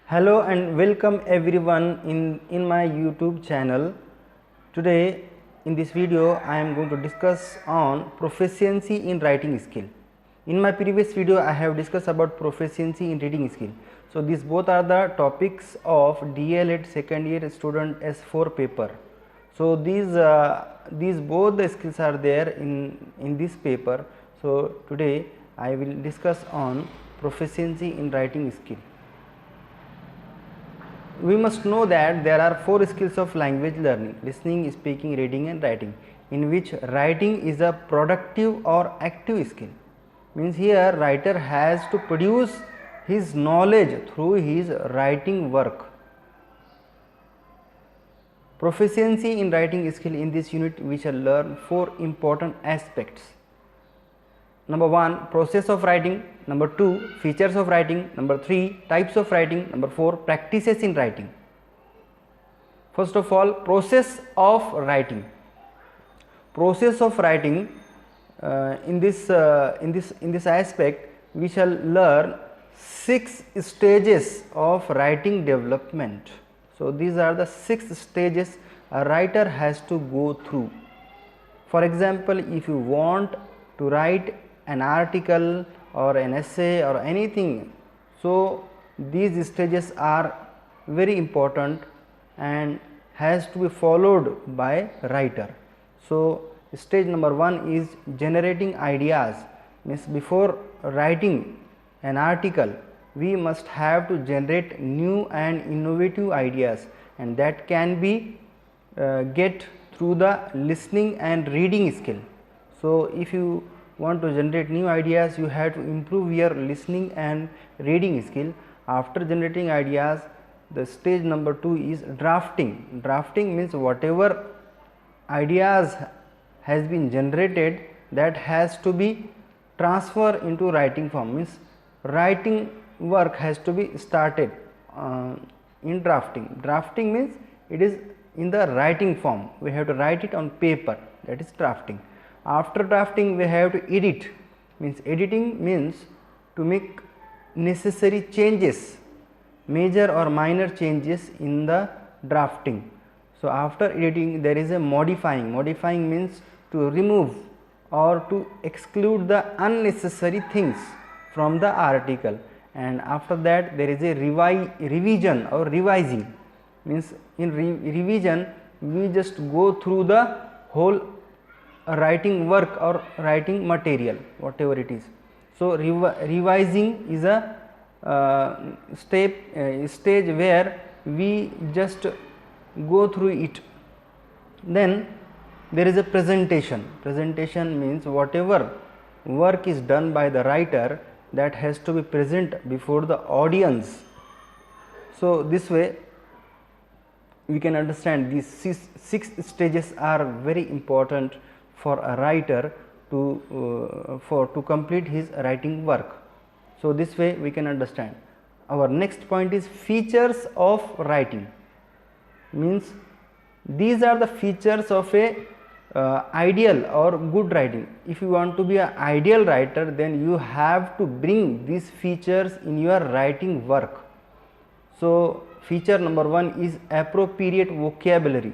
Hello and welcome everyone in my YouTube channel. Today in this video I am going to discuss on proficiency in writing skill. In my previous video I have discussed about proficiency in reading skill. So these both are the topics of DLED second year student S4 paper. So these both the skills are there in this paper. So today I will discuss on proficiency in writing skill. We must know that there are 4 skills of language learning: listening, speaking, reading and writing, in which writing is a productive or active skill. Means here writer has to produce his knowledge through his writing work. Proficiency in writing skill, in this unit we shall learn 4 important aspects. Number 1, process of writing. Number 2, features of writing. Number 3, types of writing. Number 4, practices in writing. First of all, process of writing. Process of writing, in this aspect we shall learn 6 stages of writing development. So these are the 6 stages a writer has to go through. For example, if you want to write an article or an essay or anything, so these stages are very important and has to be followed by writer. So stage number 1 is generating ideas. Means before writing an article we must have to generate new and innovative ideas, and that can be get through the listening and reading skill. So if you want to generate new ideas, you have to improve your listening and reading skill. After generating ideas, the stage number 2 is drafting. Drafting means whatever ideas has been generated, that has to be transferred into writing form. Means writing work has to be started in drafting. Drafting means it is in the writing form, we have to write it on paper, that is drafting. After drafting we have to edit. Means editing means to make necessary changes, major or minor changes in the drafting. So after editing there is a modifying. Modifying means to remove or to exclude the unnecessary things from the article, and after that there is a revision or revising. Means in revision we just go through the whole writing work or writing material, whatever it is. So revising is a stage where we just go through it. Then there is a presentation. Presentation means whatever work is done by the writer, that has to be present before the audience. So this way we can understand these 6 stages are very important for a writer to complete his writing work. So this way we can understand. Our next point is features of writing. Means these are the features of a ideal or good writing. If you want to be an ideal writer, then you have to bring these features in your writing work. So feature number 1 is appropriate vocabulary.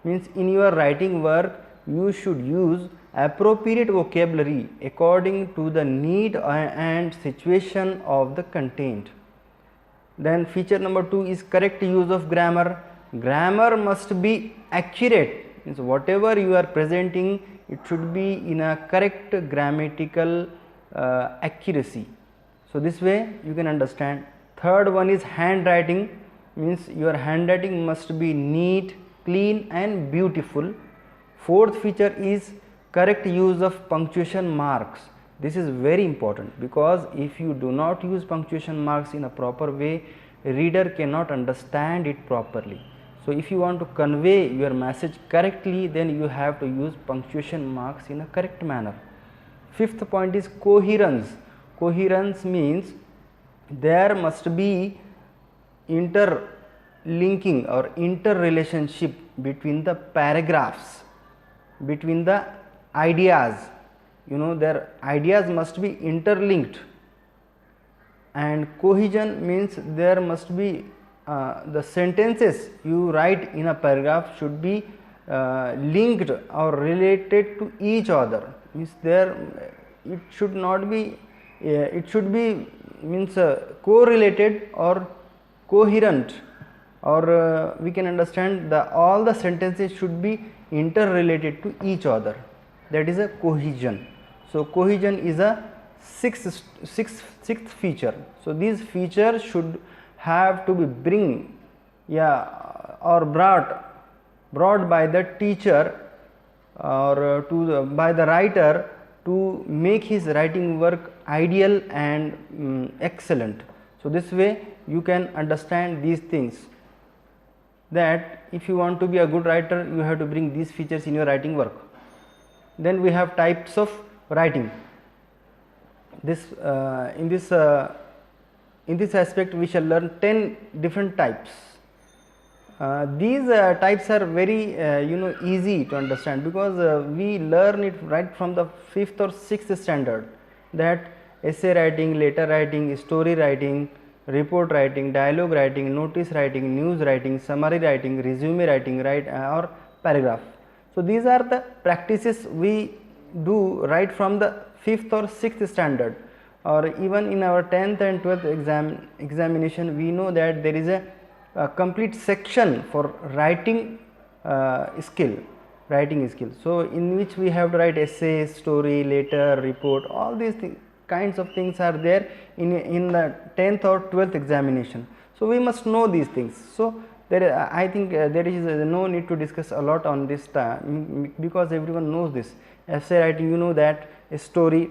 Means in your writing work you should use appropriate vocabulary according to the need and situation of the content. Then feature number 2 is correct use of grammar. Grammar must be accurate. Means whatever you are presenting, it should be in a correct grammatical accuracy. So this way you can understand. Third one is handwriting. Means your handwriting must be neat, clean and beautiful. Fourth feature is correct use of punctuation marks. This is very important, because if you do not use punctuation marks in a proper way, reader cannot understand it properly. So if you want to convey your message correctly, then you have to use punctuation marks in a correct manner. Fifth point is coherence. Coherence means there must be interlinking or interrelationship between the paragraphs, between the ideas. Their ideas must be interlinked, and cohesion means there must be the sentences you write in a paragraph should be linked or related to each other, means there it should not be it should be means correlated or coherent, or we can understand the all the sentences should be interrelated to each other, that is a cohesion. So cohesion is a sixth feature. So these features should have to be brought by the teacher or by the writer to make his writing work ideal and excellent. So this way you can understand these things, that if you want to be a good writer, you have to bring these features in your writing work. Then we have types of writing. In this aspect we shall learn 10 different types. These types are very easy to understand, because we learn it right from the 5th or 6th standard, that essay writing, letter writing, story writing, report writing, dialogue writing, notice writing, news writing, summary writing, resume writing, or paragraph. So these are the practices we do right from the 5th or 6th standard, or even in our 10th and 12th examination we know that there is a complete section for writing skill. So in which we have to write essay, story, letter, report, all these kinds of things are there in the 10th or 12th examination. So we must know these things. So there, I think there is no need to discuss a lot on this because everyone knows this. Essay writing, you know that story,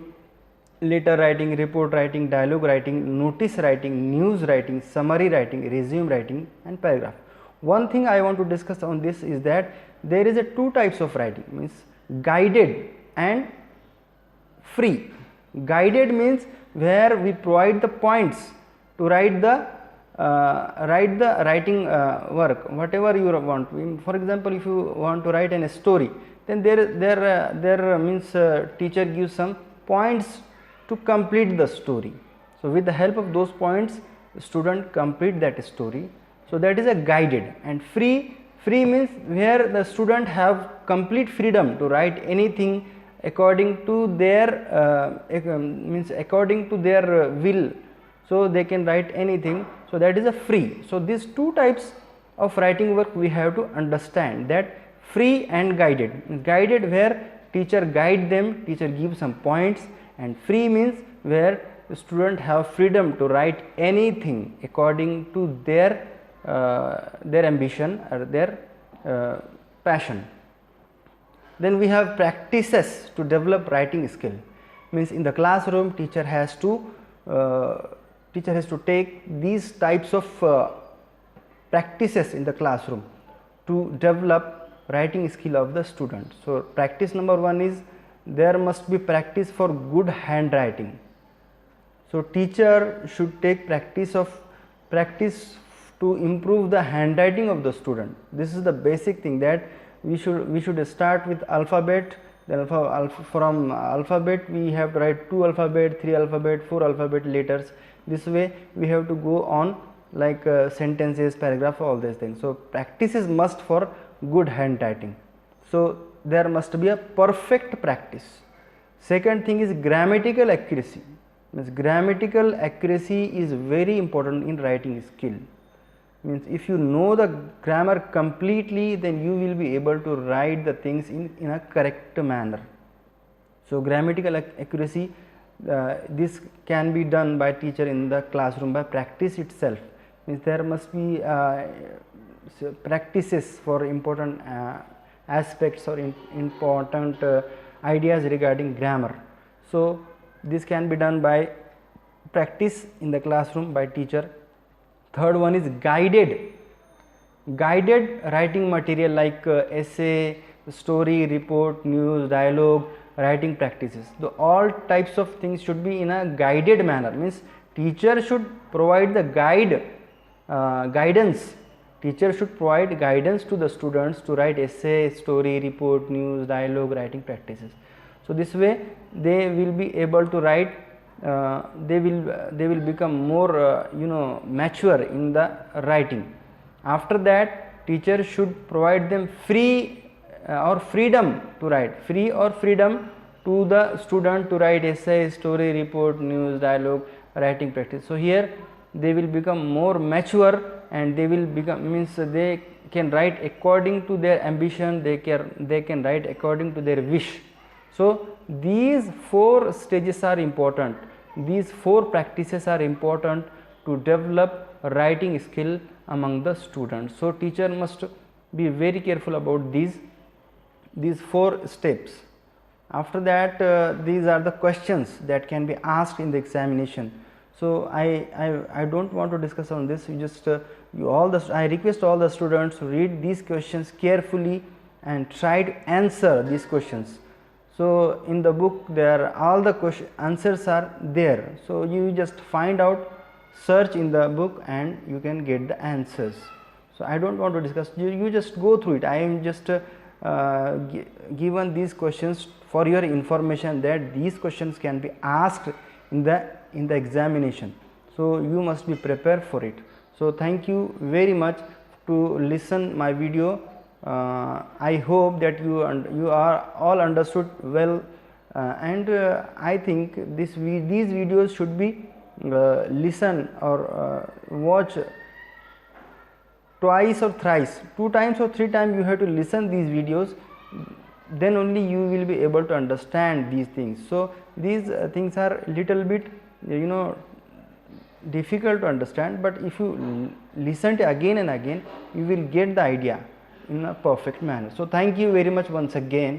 letter writing, report writing, dialogue writing, notice writing, news writing, summary writing, resume writing, and paragraph. One thing I want to discuss on this is that there is a two types of writing, means guided and free. Guided means where we provide the points to write the writing work, whatever you want. For example, if you want to write a story, then there means teacher gives some points to complete the story. So with the help of those points, student complete that story. So that is a guided. And free means where the student have complete freedom to write anything according to their will. So they can write anything. So that is a free. So these two types of writing work we have to understand, that free and guided. Guided where teacher guide them, teacher gives some points, and free means where the student have freedom to write anything according to their ambition or their passion. Then we have practices to develop writing skill. Means in the classroom teacher has to take these types of practices in the classroom to develop writing skill of the student. So practice number 1 is there must be practice for good handwriting. So teacher should take practice to improve the handwriting of the student. This is the basic thing, that we should start with alphabet. Then from alphabet we have to write 2 alphabet, 3 alphabet, 4 alphabet letters. This way we have to go on like sentences, paragraph, all these things. So practice is must for good handwriting. So there must be a perfect practice. Second thing is grammatical accuracy. Means grammatical accuracy is very important in writing skill. Means if you know the grammar completely, then you will be able to write the things in a correct manner. So grammatical accuracy, this can be done by teacher in the classroom by practice itself. Means there must be practices for important aspects or important ideas regarding grammar. So this can be done by practice in the classroom by teacher. Third one is guided writing material like essay, story, report, news, dialogue, writing practices. So all types of things should be in a guided manner. Means teacher should provide the guidance. Teacher should provide guidance to the students to write essay, story, report, news, dialogue, writing practices. So this way they will be able to write they will become more mature in the writing. After that, teacher should provide them free or freedom to write, free or freedom to the student to write essay, story, report, news, dialogue, writing practice. So here they will become more mature and they will become, means they can write according to their ambition, they can write according to their wish. So these 4 stages are important, these 4 practices are important to develop writing skill among the students. So teacher must be very careful about these 4 steps. After that, these are the questions that can be asked in the examination. So I don't want to discuss on this. You just I request all the students to read these questions carefully and try to answer these questions. So in the book there all the answers are there. So you just find out, search in the book and you can get the answers. So I don't want to discuss. You just go through it. I am just given these questions for your information that these questions can be asked in the examination. So you must be prepared for it. So thank you very much to listen my video. I hope that you are all understood well, and I think these videos should be listen or watch twice or thrice, 2 times or 3 times you have to listen these videos, then only you will be able to understand these things. So these things are little bit difficult to understand, but if you listen to again and again, you will get the idea in a perfect manner. So thank you very much once again.